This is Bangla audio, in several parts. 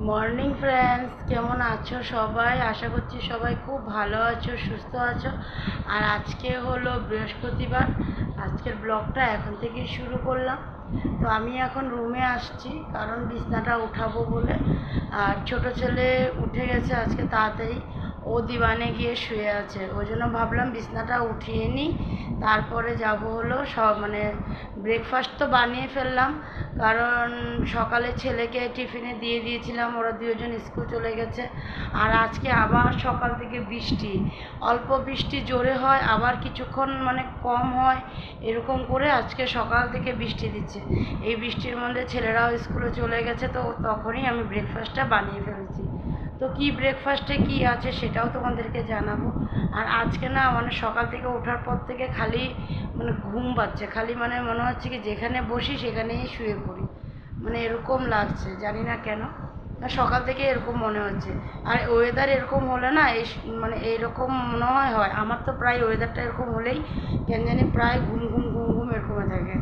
মর্নিং ফ্রেন্ডস, কেমন আছো সবাই? আশা করছি সবাই খুব ভালো আছো, সুস্থ আছো। আর আজকে হলো বৃহস্পতিবার। আজকের ব্লগটা এখন থেকেই শুরু করলাম। তো আমি এখন রুমে আসছি কারণ বিছনাটা উঠাবো বলে। আর ছোট ছেলে উঠে গেছে আজকে তাড়াতাড়ি, ও দিওয়ানে গিয়ে শুয়ে আছে। ওই জন্য ভাবলাম বিছনাটা উঠিয়ে নিই, তারপরে যাব হলো সব ব্রেকফাস্ট তো বানিয়ে ফেললাম, কারণ সকালে ছেলেকে টিফিনে দিয়ে দিয়েছিলাম, ওরা দুজন স্কুল চলে গেছে। আর আজকে আবার সকাল থেকে বৃষ্টি, অল্প বৃষ্টি জোরে হয়, আবার কিছুক্ষণ কম হয়, এরকম করে আজকে সকাল থেকে বৃষ্টি দিচ্ছে। এই বৃষ্টির মধ্যে ছেলেরাও স্কুলে চলে গেছে, তো তখনই আমি ব্রেকফাস্টটা বানিয়ে ফেলেছি। তো কি ব্রেকফাস্টে কি আছে সেটাও তোমাদেরকে জানাবো। আর আজকে না সকাল থেকে ওঠার পর থেকে খালি ঘুম পাচ্ছে, খালি মনে হচ্ছে কি যেখানে বসি সেখানেই শুয়ে পড়ি, এরকম লাগছে, জানি না কেন। না, সকাল থেকে এরকম মনে হচ্ছে। আর ওয়েদার এরকম হলে না এই এইরকম মনে হয় আমার তো প্রায় ওয়েদারটা এরকম হলেই কেন জানি প্রায় ঘুম ঘুম ঘুম ঘুম এরকম থাকে।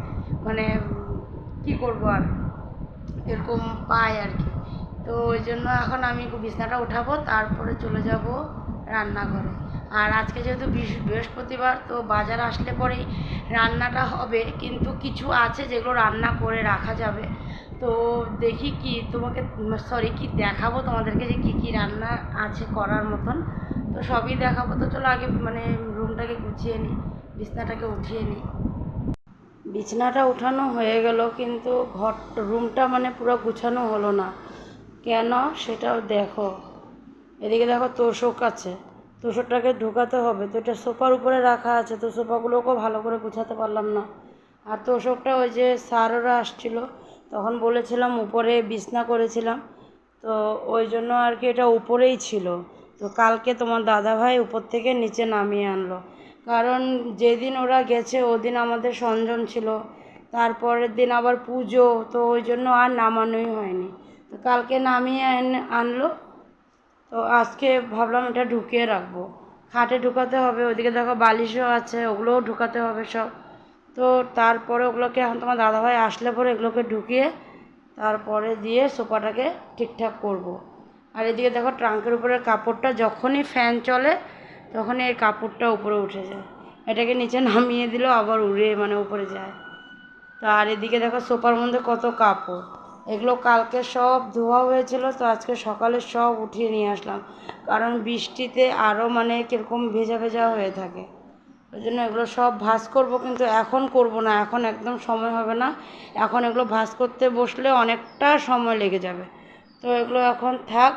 মানে কি করবো আর, এরকম পাই আর কি। তো ওই জন্য এখন আমি বিছনাটা উঠাবো, তারপরে চলে যাব রান্নাঘরে। আর আজকে যেহেতু বৃহস্পতিবার, তো বাজার আসলে পরেই রান্নাটা হবে, কিন্তু কিছু আছে যেগুলো রান্না করে রাখা যাবে। তো দেখি কি তোমাকে কি দেখাবো তোমাদেরকে, যে কী কী রান্না আছে করার মতন। তো সবই দেখাবো। তো চলো আগে রুমটাকে গুছিয়ে নিই, বিছনাটাকে উঠিয়ে নিই। বিছানাটা উঠানো হয়ে গেল, কিন্তু রুমটা পুরো গুছানো হলো না। কেন সেটাও দেখো। এদিকে দেখো তোষক আছে, তোষকটাকে ঢোকাতে হবে। তো এটা সোফার উপরে রাখা আছে, তো সোফাগুলোকেও ভালো করে গুছাতে পারলাম না। আর তোষকটা ওই যে স্যাররা আসছিল, তখন বলেছিলাম উপরে বিছনা করেছিলাম, তো ওই জন্য আর কি এটা উপরেই ছিল। তো কালকে তোমার দাদাভাই উপর থেকে নিচে নামিয়ে আনলো, কারণ যেদিন ওরা গেছে ওদিন আমাদের সংযম ছিল, তারপরের দিন আবার পুজো, তো ওই জন্য আর নামানোই হয়নি। তো কালকে নামিয়ে আনলো। তো আজকে ভাবলাম এটা ঢুকিয়ে রাখবো, খাটে ঢুকাতে হবে। ওইদিকে দেখো বালিশও আছে, ওগুলোও ঢুকাতে হবে সব। তো তারপরে ওগুলোকে এখন তোমার দাদাভাই আসলে পরে এগুলোকে ঢুকিয়ে তারপরে দিয়ে সোফাটাকে ঠিকঠাক করব। আর এদিকে দেখো ট্রাঙ্কের উপরের কাপড়টা, যখনই ফ্যান চলে তখনই এই কাপড়টা উপরে উঠে যায়, এটাকে নিচে নামিয়ে দিলেও আবার উড়ে উপরে যায়। তো আর এদিকে দেখো সোফার মধ্যে কত কাপড়, এগুলো কালকে সব ধোয়া হয়েছিল, তো আজকে সকালে সব উঠিয়ে নিয়ে আসলাম, কারণ বৃষ্টিতে আরও কীরকম ভেজা ভেজা হয়ে থাকে। ওই জন্য এগুলো সব ভাঁজ করব, কিন্তু এখন করব না, এখন একদম সময় হবে না। এখন এগুলো ভাঁজ করতে বসলে অনেকটা সময় লেগে যাবে। তো এগুলো এখন থাক,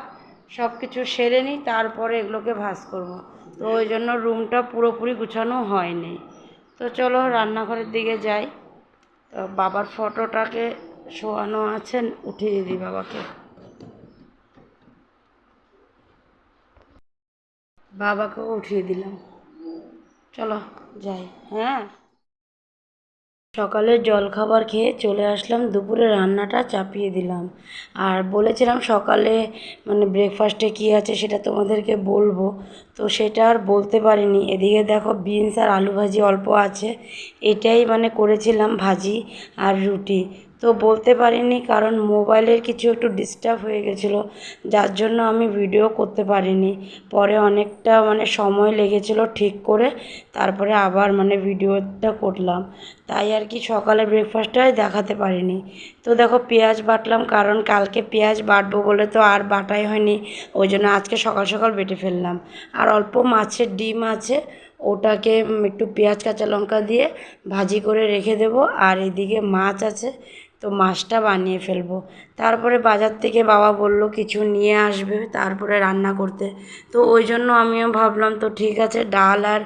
সব কিছু সেরে নিই, তারপরে এগুলোকে ভাঁজ করব। তো ওই জন্য রুমটা পুরোপুরি গুছানো হয়নি। তো চলো রান্নাঘরের দিকে যাই। তো বাবার ফটোটাকে শোয়ানো আছেন, উঠিয়ে দিই বাবাকে। বাবাকেও উঠিয়ে দিলাম, চলো যাই। হ্যাঁ, সকালের জলখাবার খেয়ে চলে আসলাম, দুপুরে রান্নাটা চাপিয়ে দিলাম। আর বলেছিলাম সকালে ব্রেকফাস্টে কী আছে সেটা তোমাদেরকে বলবো, তো সেটা আর বলতে পারিনি। এদিকে দেখো বিনস আর আলু ভাজি অল্প আছে, এটাই করেছিলাম ভাজি আর রুটি। তো বলতে পারিনি কারণ মোবাইলের কিছু একটু ডিস্টার্ব হয়ে গেছিলো, যার জন্য আমি ভিডিও করতে পারিনি। পরে অনেকটা সময় লেগেছিলো ঠিক করে, তারপরে আবার ভিডিওটা করলাম। তাই আর কি সকালে ব্রেকফাস্টটাই দেখাতে পারিনি। তো দেখো পেঁয়াজ বাটলাম, কারণ কালকে পেঁয়াজ বাটবো বলে তো আর বাটাই হয়নি, ওই জন্য আজকে সকাল সকাল বেটে ফেললাম। আর অল্প মাছের ডিম আছে, ওটাকে একটু পেঁয়াজ কাঁচা লঙ্কা দিয়ে ভাজি করে রেখে দেবো। আর এদিকে মাছ আছে, তো মাছটা বানিয়ে ফেলবো। তারপরে বাজার থেকে বাবা বলল কিছু নিয়ে আসবে তারপরে রান্না করতে, তো ওই জন্য আমিও ভাবলাম তো ঠিক আছে, ডাল আর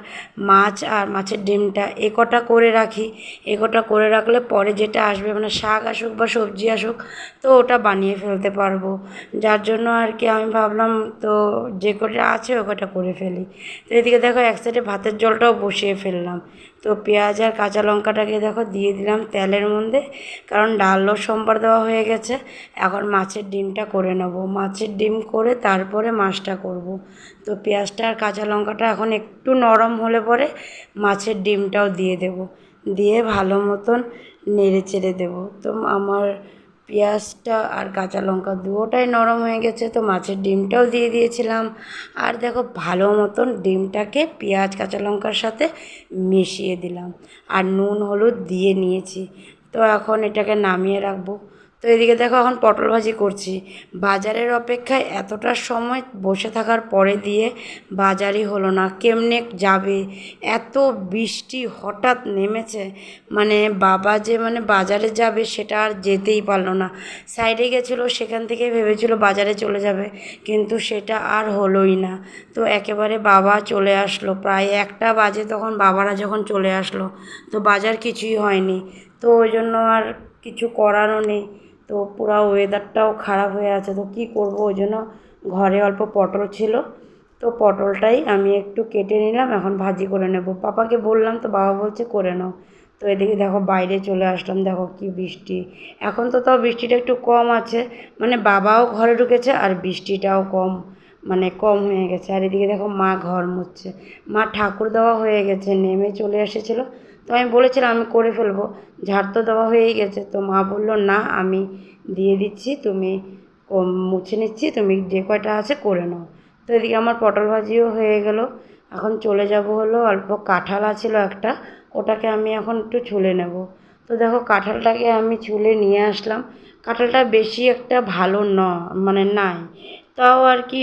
মাছ আর মাছের ডিমটা এ কটা করে রাখি। এ কটা করে রাখলে পরে যেটা আসবে শাক আসুক বা সবজি আসুক, তো ওটা বানিয়ে ফেলতে পারবো। যার জন্য আর কি আমি ভাবলাম তো যে কটা আছে ও কটা করে ফেলি। তো এদিকে দেখো এক সাইডে ভাতের জলটাও বসিয়ে ফেললাম। তো পেঁয়াজ আর কাঁচা লঙ্কাটাকে দেখো দিয়ে দিলাম তেলের মধ্যে, কারণ ডালও সোমবার দেওয়া হয়ে গেছে। এখন মাছের ডিমটা করে নেব, মাছের ডিম করে তারপরে মাছটা করব। তো পেঁয়াজটা আর কাঁচা লঙ্কাটা এখন একটু নরম হলে পরে মাছের ডিমটাও দিয়ে দেব, দিয়ে ভালো মতন নেড়ে চেড়ে দেবো। তো আমার পেঁয়াজটা আর কাঁচা লঙ্কা দুটোটাই নরম হয়ে গেছে, তো মাছের ডিমটাও দিয়ে দিয়েছিলাম। আর দেখো ভালো মতন ডিমটাকে পেঁয়াজ কাঁচা লঙ্কার সাথে মিশিয়ে দিলাম, আর নুন হলুদ দিয়ে নিয়েছি। তো এখন এটাকে নামিয়ে রাখবো। তো এদিকে দেখো এখন পটল ভাজি করছি। বাজারের অপেক্ষায় এতটা সময় বসে থাকার পরে দিয়ে বাজারই হলো না, কেমনে যাবে? এত বৃষ্টি হঠাৎ নেমেছে, মানে বাবা যে মানে বাজারে যাবে সেটা আর যেতেই পারলো না। সাইডে গেছিলো, সেখান থেকে ভেবেছিল বাজারে চলে যাবে, কিন্তু সেটা আর হলোই না। তো একেবারে বাবা চলে আসলো প্রায় 1টা বাজে, তখন বাবারা যখন চলে আসলো তো বাজার কিছুই হয়নি। তো ওই জন্য আর কিছু করারও নেই। তো পুরো ওয়েদারটাও খারাপ হয়ে আছে, তো কী করবো? ওই জন্য ঘরে অল্প পটল ছিল, তো পটলটাই আমি একটু কেটে নিলাম, এখন ভাজি করে নেব। পাপাকে বললাম, তো বাবা বলছে করে নাও। তো এদিকে দেখো বাইরে চলে আসলাম, দেখো কি বৃষ্টি। এখন তো তাও বৃষ্টিটা একটু কম আছে, মানে বাবাও ঘরে ঢুকেছে আর বৃষ্টিটাও কম, মানে কম হয়ে গেছে। আর এদিকে দেখো মা ঘর মুছছে, মা ঠাকুর দেওয়া হয়ে গেছে, নেমে চলে এসেছিলো। তো আমি বলেছিলাম আমি করে ফেলবো, ঝাড় তো দেওয়া হয়েই গেছে। তো মা বললো না আমি দিয়ে দিচ্ছি, তুমি মুছে নিচ্ছি, তুমি যে কয়টা আছে করে নাও। তো এদিকে আমার পটল ভাজিও হয়ে গেল। এখন চলে যাব হলো, অল্প কাঁঠাল ছিল একটা, ওটাকে আমি এখন একটু ছুলে নেব। তো দেখো কাঁঠালটাকে আমি ছুলে নিয়ে আসলাম। কাঁঠালটা বেশি একটা ভালো মানে নাই, তাও আর কি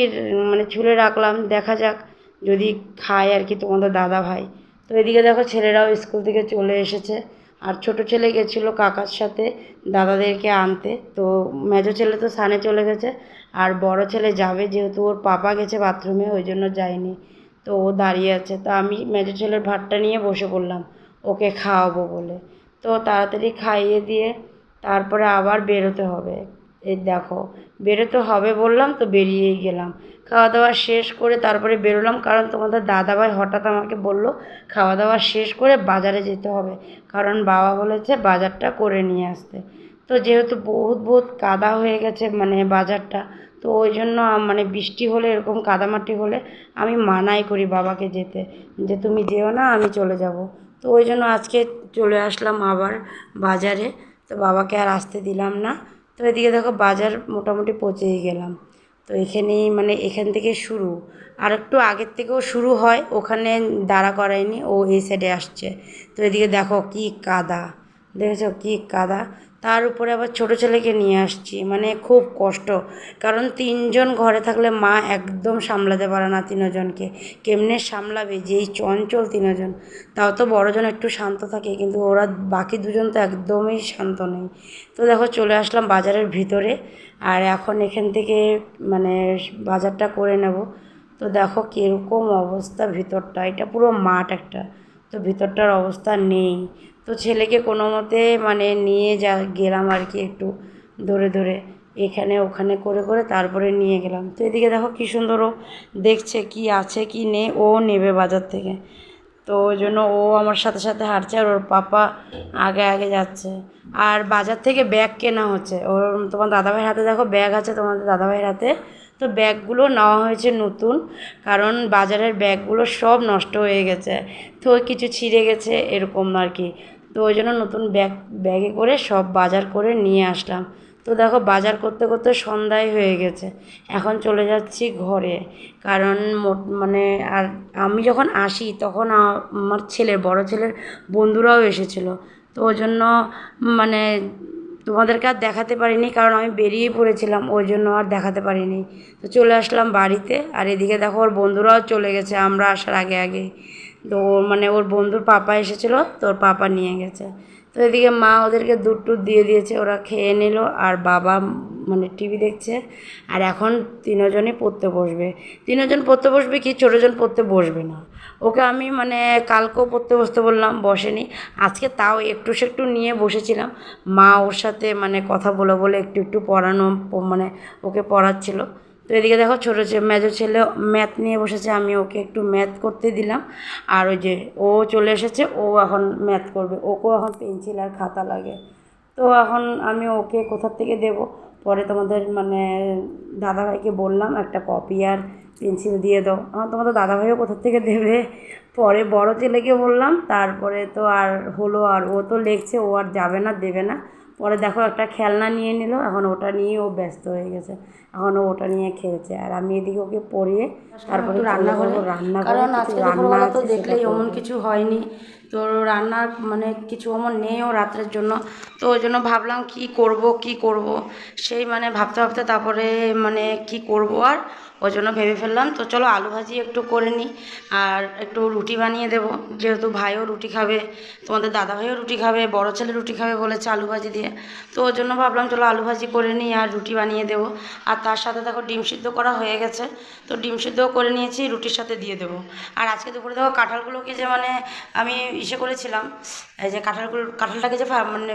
মানে ছুলে রাখলাম, দেখা যাক যদি খায় আর কি তোমাদের দাদা ভাই। তো এদিকে দেখো ছেলেরাও স্কুল থেকে চলে এসেছে, আর ছোট ছেলে গেছিলো কাকার সাথে দাদাদেরকে আনতে। তো মেজো ছেলে তো স্নানে চলে গেছে, আর বড় ছেলে যাবে, যেহেতু ওর পাপা গেছে বাথরুমে ওই জন্য যায়নি। তো ও দাঁড়িয়ে আছে, তো আমি মেজো ছেলের ভাতটা নিয়ে বসে পড়লাম ওকে খাওয়াবো বলে। তো তাড়াতাড়ি খাইয়ে দিয়ে তারপরে আবার বেরোতে হবে। এই দেখো বেরোতে হবে বললাম তো বেরিয়েই গেলাম। খাওয়া দাওয়া শেষ করে তারপরে বেরোলাম, কারণ তোমাদের দাদাভাই হঠাৎ আমাকে বলল খাওয়া দাওয়া শেষ করে বাজারে যেতে হবে, কারণ বাবা বলেছে বাজারটা করে নিয়ে আসতে। তো যেহেতু বহুত বহুত কাদা হয়ে গেছে মানে বাজারটা, তো ওই জন্য মানে বৃষ্টি হলে এরকম কাদামাটি হলে আমি মানাই করি বাবাকে যেতে, যে তুমি যেও না আমি চলে যাব। তো ওই জন্য আজকে চলে আসলাম আবার বাজারে, তো বাবাকে আর আসতে দিলাম না। তো এদিকে দেখো বাজার মোটামুটি পৌঁছেই গেলাম। তো এখানেই মানে এখান থেকে শুরু, আর একটু আগের থেকেও শুরু হয়, ওখানে দাঁড়া করায়নি, ও এই সাইডে আসছে। তো এদিকে দেখো কি কাদা, দেখেছো কি কাদা। তার উপরে আবার ছোটো ছেলেকে নিয়ে আসছি, মানে খুব কষ্ট, কারণ 3জন ঘরে থাকলে মা একদম সামলাতে পারে না 3জনকে, কেমনে সামলাবে, যেই চঞ্চল 3জন। তাও তো বড়জন একটু শান্ত থাকে, কিন্তু ওরা বাকি 2জন তো একদমই শান্ত নেই। তো দেখো চলে আসলাম বাজারের ভিতরে, আর এখন এখান থেকে মানে বাজারটা করে নেব। তো দেখো কীরকম অবস্থা ভিতরটা, এটা পুরো মাঠ একটা, তো ভিতরটার অবস্থা নেই। তো ছেলেকে কোনো মতে মানে নিয়ে গেলাম আর কি, একটু ধরে ধরে এখানে ওখানে করে করে তারপরে নিয়ে গেলাম। তো এদিকে দেখো কী সুন্দর ও দেখছে কি আছে কি নেই, ও নেবে বাজার থেকে। তো ওই জন্য ও আমার সাথে সাথে হাঁটছে, আর ওর পাপা আগে আগে যাচ্ছে। আর বাজার থেকে ব্যাগ কেনা হচ্ছে, ওর তোমার দাদাভাইয়ের হাতে দেখো ব্যাগ আছে তোমাদের দাদাভাইয়ের হাতে। তো ব্যাগগুলো নেওয়া হয়েছে নতুন, কারণ বাজারের ব্যাগগুলো সব নষ্ট হয়ে গেছে, তো কিছু ছিঁড়ে গেছে এরকম আর কি। তো ওই জন্য নতুন ব্যাগে করে সব বাজার করে নিয়ে আসলাম। তো দেখো বাজার করতে করতে সন্ধ্যায় হয়ে গেছে, এখন চলে যাচ্ছি ঘরে, কারণ মানে আর আমি যখন আসি তখন আমার বড় ছেলের বন্ধুরাও এসেছিলো। তো ওই জন্য মানে তোমাদেরকে আর দেখাতে পারিনি, কারণ আমি বেরিয়ে পড়েছিলাম, ওই জন্য আর দেখাতে পারিনি। তো চলে আসলাম বাড়িতে, আর এদিকে দেখো ওর বন্ধুরাও চলে গেছে আমরা আসার আগে আগে। তো মানে ওর বন্ধুর পাপা এসেছিলো, তো ওর পাপা নিয়ে গেছে। তো এদিকে মা ওদেরকে দুধ টুধ দিয়ে দিয়েছে, ওরা খেয়ে নিল, আর বাবা মানে টিভি দেখছে। আর এখন 3জনই পড়তে বসবে। 3জন পড়তে বসবে কি, ছোটোজন পড়তে বসবে না। ওকে আমি মানে কালকেও পড়তে বসতে বললাম, বসেনি। আজকে তাও একটু সেকটু নিয়ে বসেছিলাম, মা ওর সাথে মানে কথা বলে বলে একটু একটু পড়ানো মানে ওকে পড়াচ্ছিল। তো এদিকে দেখো ছোটো মেজো ছেলে ম্যাথ নিয়ে বসেছে, আমি ওকে একটু ম্যাথ করতে দিলাম। আর ওই যে ও চলে এসেছে, ও এখন ম্যাথ করবে, ওকেও এখন পেন্সিল আর খাতা লাগে। তো এখন আমি ওকে কোথা থেকে দেব, পরে তোমাদের মানে দাদাভাইকে বললাম একটা কপি আর পেন্সিল দিয়ে দাও, আমার তোমাদের দাদাভাইও কোথা থেকে দেবে। পরে বড় ছেলেকে বললাম, তারপরে তো আর হলো, আর ও তো লিখছে, ও আর যাবে না দেবে না, পরে দেখো একটা খেলনা নিয়ে নিল, এখন ওটা নিয়ে ও ব্যস্ত হয়ে গেছে, এখন ও ওটা নিয়ে খেলছে। আর আমি এদিকে ওকে পড়িয়ে তারপরে রান্না করবো। কারণ আজকে দুপুরবেলা তো দেখলেই অমন কিছু হয়নি, তো রান্নার মানে কিছু অমন নেইও রাত্রের জন্য। তো ওই জন্য ভাবলাম কি করব সেই মানে ভাবতে ভাবতে তারপরে মানে কি করব, আর ওই জন্য ভেবে ফেললাম তো চলো আলু ভাজি একটু করে নিই আর একটু রুটি বানিয়ে দেবো, যেহেতু ভাইও রুটি খাবে, তোমাদের দাদা ভাইও রুটি খাবে, বড় ছেলে রুটি খাবে বলেছে আলু ভাজি দিয়ে। তো ওই জন্য ভাবলাম চলো আলু ভাজি করে নিই আর রুটি বানিয়ে দেবো। আর তার সাথে দেখো ডিম সিদ্ধ করা হয়ে গেছে, তো ডিম সিদ্ধও করে নিয়েছি, রুটির সাথে দিয়ে দেবো। আর আজকে দুপুরে দেখো কাঁঠালগুলোকে যে মানে আমি ইসে করেছিলাম, এই যে কাঁঠালটাকে যে মানে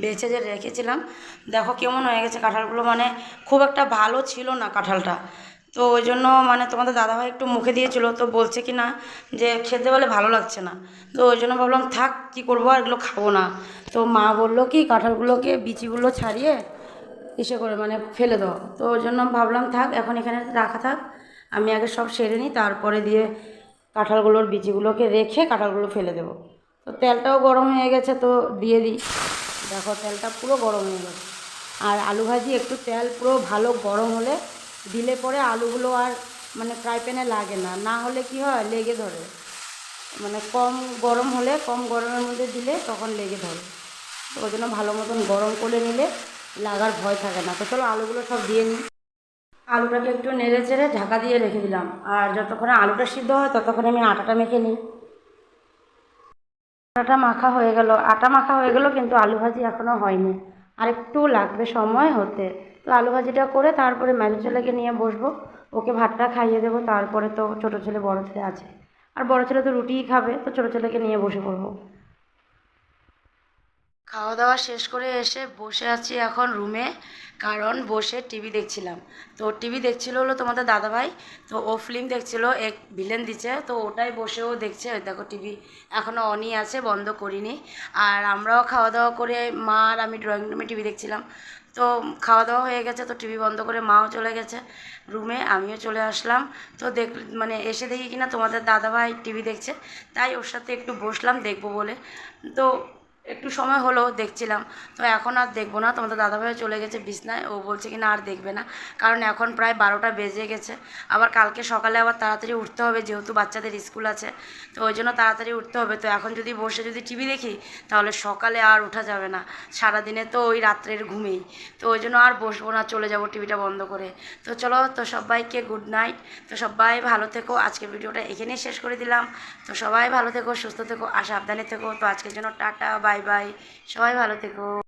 বেছে যে রেখেছিলাম, দেখো কেমন হয়ে গেছে কাঁঠালগুলো, মানে খুব একটা ভালো ছিল না কাঁঠালটা। তো ওই জন্য মানে তোমাদের দাদাভাই একটু মুখে দিয়েছিল, তো বলছে কি না যে খেতে বলে ভালো লাগছে না। তো ওই জন্য ভাবলাম থাক কী করবো, আর এগুলো খাবো না। তো মা বললো কি কাঁঠালগুলোকে বিচিগুলো ছাড়িয়ে ইসে করে মানে ফেলে দাও। তো ওই জন্য ভাবলাম থাক এখন এখানে রাখা থাক, আমি আগে সব সেরে নিই, তারপরে দিয়ে কাঁঠালগুলোর বিচিগুলোকে রেখে কাঁঠালগুলো ফেলে দেবো। তো তেলটাও গরম হয়ে গেছে, তো দিয়ে দিই। দেখো তেলটা পুরো গরম হয়ে গেছে। আর আলু ভাজি একটু তেল পুরো ভালো গরম হলে দিলে পরে আলুগুলো আর মানে ফ্রাই প্যানে লাগে না, না হলে কি হয় লেগে ধরে, মানে কম গরম হলে কম গরমের মধ্যে দিলে তখন লেগে ধরে। তো ওই জন্য ভালো মতন গরম করে নিলে লাগার ভয় থাকে না। তো চলো আলুগুলো সব দিয়ে নিই। আলুটাকে একটু নেড়ে চেড়ে ঢাকা দিয়ে রেখে দিলাম, আর যতক্ষণে আলুটা সিদ্ধ হয় ততক্ষণে আমি আটাটা মেখে নিই। আটা মাখা হয়ে গেল, কিন্তু আলু ভাজি এখনও হয়নি, আর একটু লাগবে সময় হতে। তো আলু ভাজিটা করে তারপরে মেজো ছেলেকে নিয়ে বসবো, ওকে ভাতটা খাইয়ে দেবো। তারপরে তো ছোটো ছেলে বড় ছেলে আছে, আর বড় ছেলে তো রুটিই খাবে, তো ছোটো ছেলেকে নিয়ে বসে পড়বো। খাওয়া দাওয়া শেষ করে এসে বসে আছি এখন রুমে, কারণ বসে টিভি দেখছিলাম। তো টিভি দেখছিল হলো তোমাদের দাদাভাই, তো ও ফিল্ম দেখছিল, এক ভিলেন দিচ্ছে, তো ওটাই বসেও দেখছে। ওই দেখো টিভি এখনও অনই আছে, বন্ধ করিনি। আর আমরাও খাওয়া দাওয়া করে মা আর আমি ড্রয়িং রুমে টিভি দেখছিলাম। তো খাওয়া দাওয়া হয়ে গেছে, তো টিভি বন্ধ করে মাও চলে গেছে রুমে, আমিও চলে আসলাম। তো মানে এসে দেখি কিনা তোমাদের দাদাভাই টিভি দেখছে, তাই ওর সাথে একটু বসলাম দেখবো বলে। তো একটু সময় হলো দেখছিলাম, তো এখন আর দেখবো না। তোমাদের দাদাভাই চলে গেছে বিছনায়, ও বলছে কি না আর দেখবে না, কারণ এখন প্রায় 12টা বেজে গেছে। আবার কালকে সকালে আবার তাড়াতাড়ি উঠতে হবে, যেহেতু বাচ্চাদের স্কুল আছে, তো ওই জন্য তাড়াতাড়ি উঠতে হবে। তো এখন যদি বসে যদি টিভি দেখি তাহলে সকালে আর ওঠা যাবে না, সারাদিনে তো ওই রাত্রের ঘুমেই। তো ওই জন্য আর বসবো না, চলে যাব টিভিটা বন্ধ করে। তো চলো, তো সবাইকে গুড নাইট। তো সবাই ভালো থেকো, আজকের ভিডিওটা এখানেই শেষ করে দিলাম। তো সবাই ভালো থেকো, সুস্থ থেকো আর সাবধানে থেকো। তো আজকের জন্য টাটা, বাই বাই, সবাই ভালো থেকো।